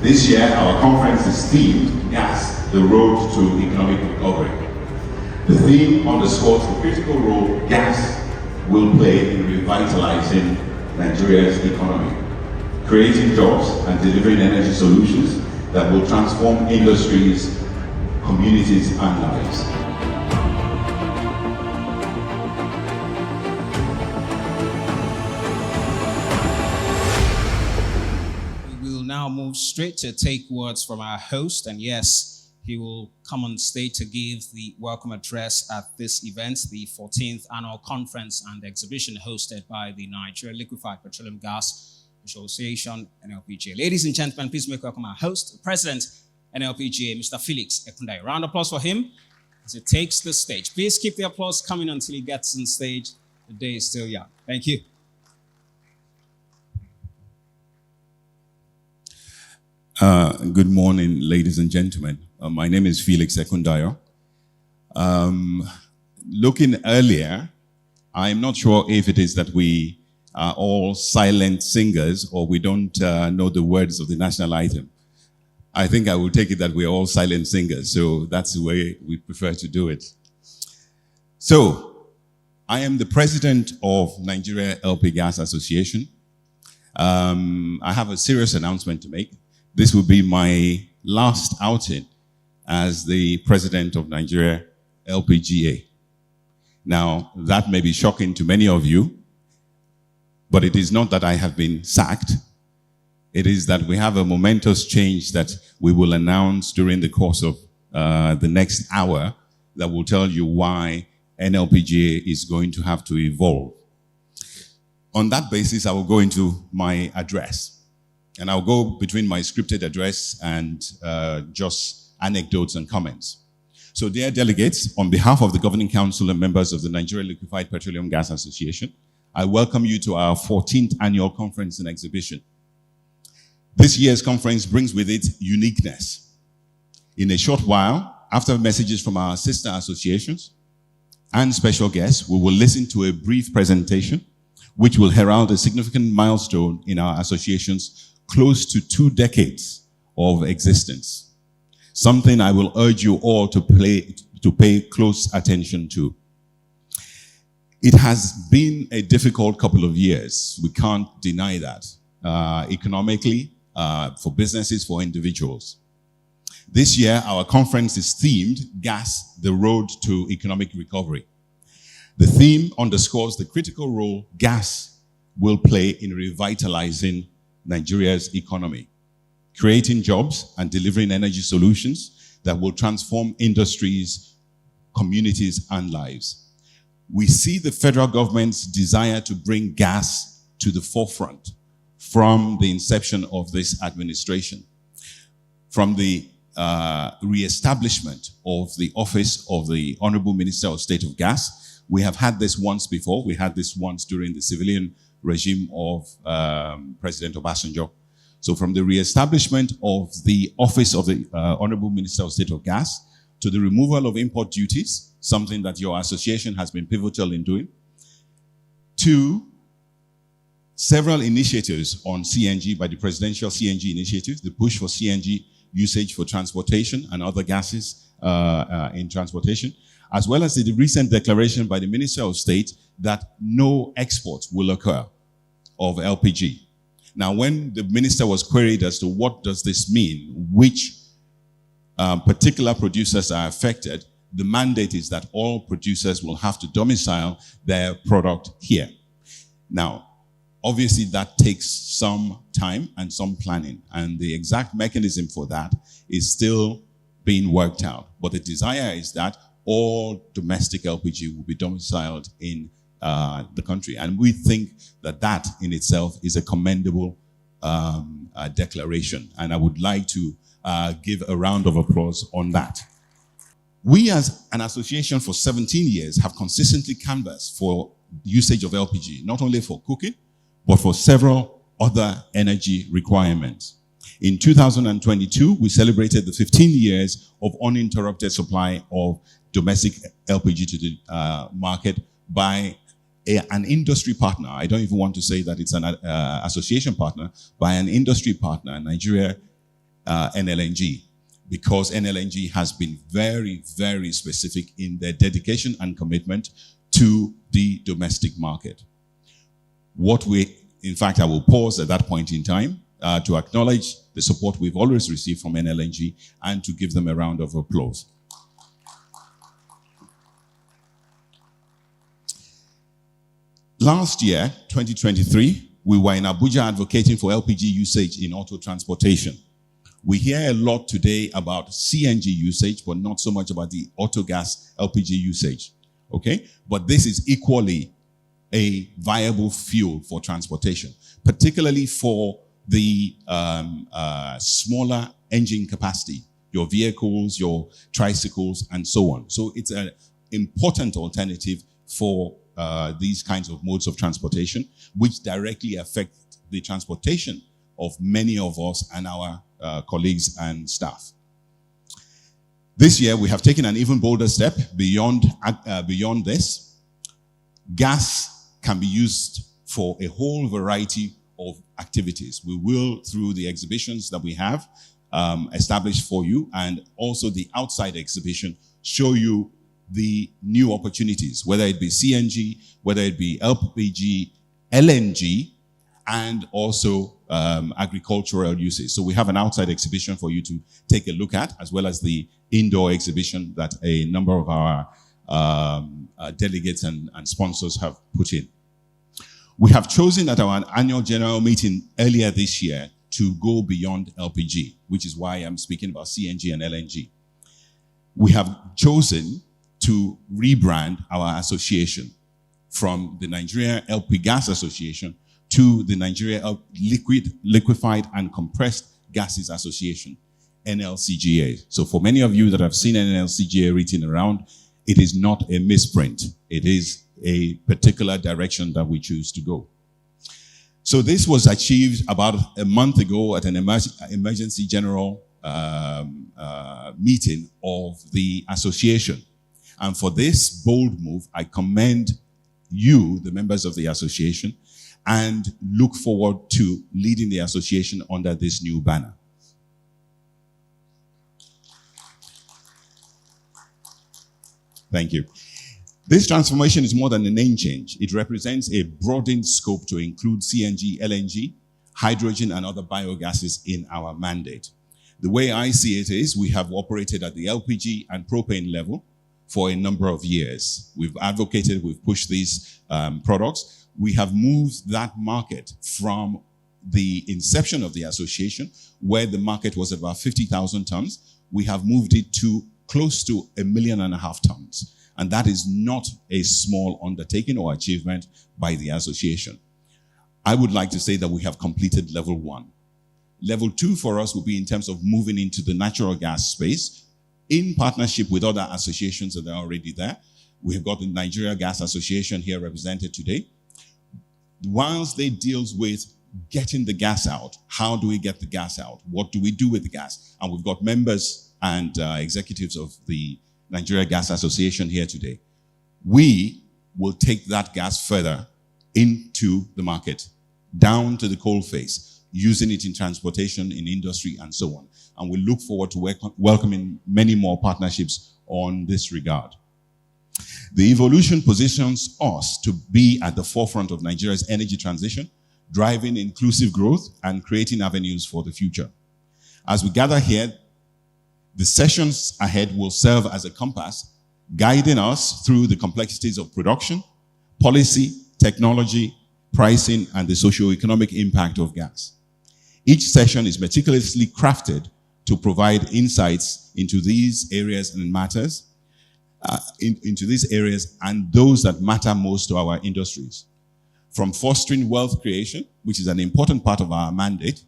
This year, our conference is themed Gas, the Road to Economic Recovery. The theme underscores the critical role gas will play in revitalizing Nigeria's economy, creating jobs and delivering energy solutions that will transform industries, communities, and lives. We will now move straight to take words from our host, and yes, he will come on stage to give the welcome address at this event, the 14th Annual Conference and Exhibition hosted by the Nigeria Liquefied Petroleum Gas Association, NLPGA. Ladies and gentlemen, please make welcome our host, the President, NLPGA, Mr. Felix Ekundayo. Round of applause for him as he takes the stage. Please keep the applause coming until he gets on stage. The day is still young. Thank you. Good morning, ladies and gentlemen. My name is Felix Ekundayo. Looking earlier, I'm not sure if it is that we are all silent singers or we don't know the words of the national anthem. I think I will take it that we're all silent singers, so that's the way we prefer to do it. So, I am the president of Nigeria LP Gas Association. I have a serious announcement to make. This will be my last outing as the president of Nigeria LPGA. Now, that may be shocking to many of you, but it is not that I have been sacked. It is that we have a momentous change that we will announce during the course of the next hour that will tell you why NLPGA is going to have to evolve. On that basis, I will go into my address. And I'll go between my scripted address and just anecdotes and comments. So dear delegates, on behalf of the Governing Council and members of the Nigeria Liquefied Petroleum Gas Association, I welcome you to our 14th Annual Conference and Exhibition. This year's conference brings with it uniqueness. In a short while, after messages from our sister associations and special guests, we will listen to a brief presentation which will herald a significant milestone in our association's close to 2 decades of existence. Something I will urge you all to pay close attention to. It has been a difficult couple of years. We can't deny that. Economically, for businesses, for individuals. This year, our conference is themed Gas, the Road to Economic Recovery. The theme underscores the critical role gas will play in revitalizing Nigeria's economy, creating jobs and delivering energy solutions that will transform industries, communities, and lives. We see the federal government's desire to bring gas to the forefront from the inception of this administration, from the re-establishment of the office of the Honorable Minister of State of Gas. We have had this once before. We had this once during the civilian regime of President Obasanjo. So from the re-establishment of the office of the Honorable Minister of State of Gas to the removal of import duties, something that your association has been pivotal in doing, to several initiatives on CNG by the Presidential CNG Initiative, the push for CNG usage for transportation and other gases in transportation, as well as the recent declaration by the Minister of State that no exports will occur of LPG. Now, when the minister was queried as to what does this mean, which particular producers are affected, the mandate is that all producers will have to domicile their product here. Now, obviously that takes some time and some planning, and the exact mechanism for that is still being worked out. But the desire is that all domestic LPG will be domiciled in the country. And we think that that in itself is a commendable declaration. And I would like to give a round of applause on that. We as an association for 17 years have consistently canvassed for usage of LPG, not only for cooking, but for several other energy requirements. In 2022, we celebrated the 15 years of uninterrupted supply of domestic LPG to the market by an industry partner. I don't even want to say that it's an association partner, by an industry partner, Nigeria NLNG, because NLNG has been very, very specific in their dedication and commitment to the domestic market. In fact, I will pause at that point in time to acknowledge the support we've always received from NLNG and to give them a round of applause. Last year, 2023, we were in Abuja advocating for LPG usage in auto transportation. We hear a lot today about CNG usage, but not so much about the auto gas LPG usage, okay? But this is equally a viable fuel for transportation, particularly for the smaller engine capacity, your vehicles, your tricycles, and so on. So it's an important alternative for these kinds of modes of transportation, which directly affect the transportation of many of us and our colleagues and staff. This year, we have taken an even bolder step beyond this. Gas can be used for a whole variety of activities. We will, through the exhibitions that we have established for you, and also the outside exhibition, show you the new opportunities, whether it be CNG, whether it be LPG, LNG, and also agricultural uses. So we have an outside exhibition for you to take a look at, as well as the indoor exhibition that a number of our delegates and sponsors have put in. We have chosen at our annual general meeting earlier this year to go beyond LPG, which is why I'm speaking about CNG and LNG. We have chosen to rebrand our association from the Nigeria LP Gas Association to the Nigeria Liquefied and Compressed Gases Association, NLCGA. So for many of you that have seen NLCGA written around, it is not a misprint. It is a particular direction that we choose to go. So this was achieved about a month ago at an emergency general meeting of the association. And for this bold move, I commend you, the members of the association, and look forward to leading the association under this new banner. Thank you. This transformation is more than a name change. It represents a broadened scope to include CNG, LNG, hydrogen, and other biogases in our mandate. The way I see it is we have operated at the LPG and propane level for a number of years. We've advocated, we've pushed these products. We have moved that market from the inception of the association, where the market was about 50,000 tons. We have moved it to close to 1.5 million tons. And that is not a small undertaking or achievement by the association. I would like to say that we have completed level 1. Level 2 for us will be in terms of moving into the natural gas space in partnership with other associations that are already there. We have got the Nigeria Gas Association here represented today. Whilst they deals with getting the gas out, how do we get the gas out? What do we do with the gas? And we've got members and executives of the Nigeria Gas Association here today. We will take that gas further into the market, down to the coal face, using it in transportation, in industry, and so on. And we look forward to welcoming many more partnerships on this regard. The evolution positions us to be at the forefront of Nigeria's energy transition, driving inclusive growth and creating avenues for the future. As we gather here, the sessions ahead will serve as a compass, guiding us through the complexities of production, policy, technology, pricing, and the socio-economic impact of gas. Each session is meticulously crafted to provide insights into these areas and matters, into these areas and those that matter most to our industries. From fostering wealth creation, which is an important part of our mandate,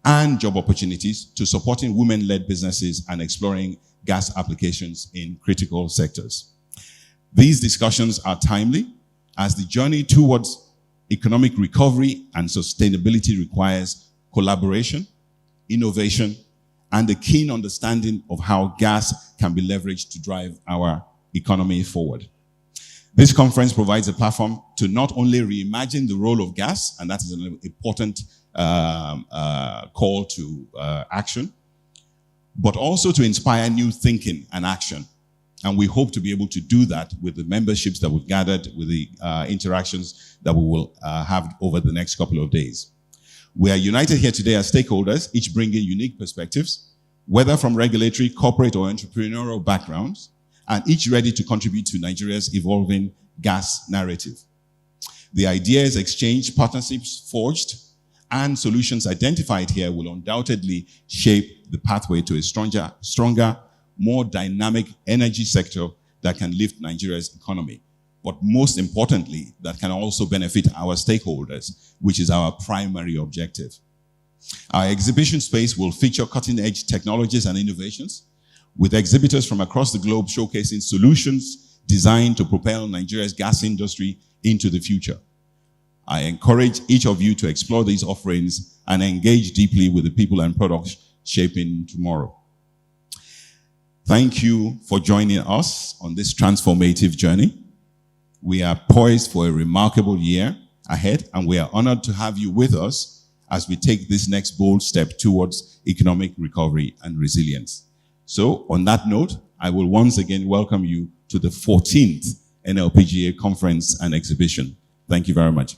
and job opportunities, to supporting women-led businesses and exploring gas applications in critical sectors. These discussions are timely, as the journey towards economic recovery and sustainability requires collaboration, innovation, and a keen understanding of how gas can be leveraged to drive our economy forward. This conference provides a platform to not only reimagine the role of gas, and that is an important call to action, but also to inspire new thinking and action. And we hope to be able to do that with the memberships that we've gathered, with the interactions that we will have over the next couple of days. We are united here today as stakeholders, each bringing unique perspectives, whether from regulatory, corporate, or entrepreneurial backgrounds, and each ready to contribute to Nigeria's evolving gas narrative. The ideas exchanged, partnerships forged, and solutions identified here will undoubtedly shape the pathway to a stronger, more dynamic energy sector that can lift Nigeria's economy, but most importantly, that can also benefit our stakeholders, which is our primary objective. Our exhibition space will feature cutting-edge technologies and innovations, with exhibitors from across the globe showcasing solutions designed to propel Nigeria's gas industry into the future. I encourage each of you to explore these offerings and engage deeply with the people and products shaping tomorrow. Thank you for joining us on this transformative journey. We are poised for a remarkable year ahead, and we are honored to have you with us as we take this next bold step towards economic recovery and resilience. So, on that note, I will once again welcome you to the 14th NLPGA Conference and Exhibition. Thank you very much.